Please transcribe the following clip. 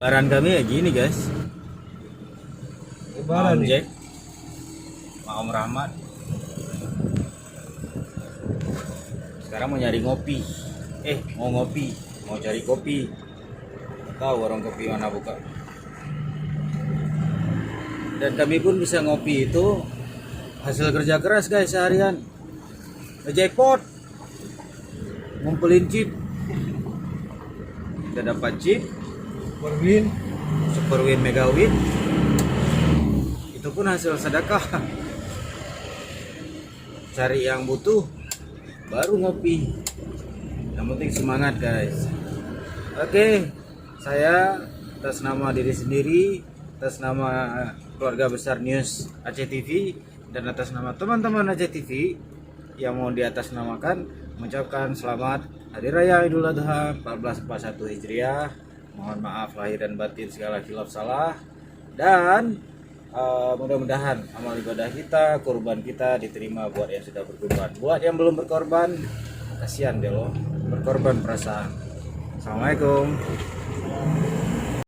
Lebaran kami ya gini guys. Lebaran Om nih. Jack, sama Om Rahmat. Sekarang mau nyari ngopi. Mau ngopi, mau cari kopi. Nggak tahu warung kopi mana buka. Dan kami pun bisa ngopi itu hasil kerja keras guys seharian. Ngejackpot, ngumpulin chip. Kita dapat chip, Berwin. Super Win, Mega Win. Itu pun hasil sedekah. Cari yang butuh, baru ngopi. Yang penting semangat guys. Oke, saya atas nama diri sendiri, atas nama keluarga besar News Aceh TV, dan atas nama teman-teman Aceh TV yang mau di atas namakan, mengucapkan selamat Hari Raya Idul Adha 1441 Hijriah. Mohon maaf lahir dan batin segala khilaf salah, dan mudah-mudahan amal ibadah kita, kurban kita diterima buat yang sudah berkorban. Buat yang belum berkorban, kasihan deh lo, berkorban perasaan. Assalamualaikum.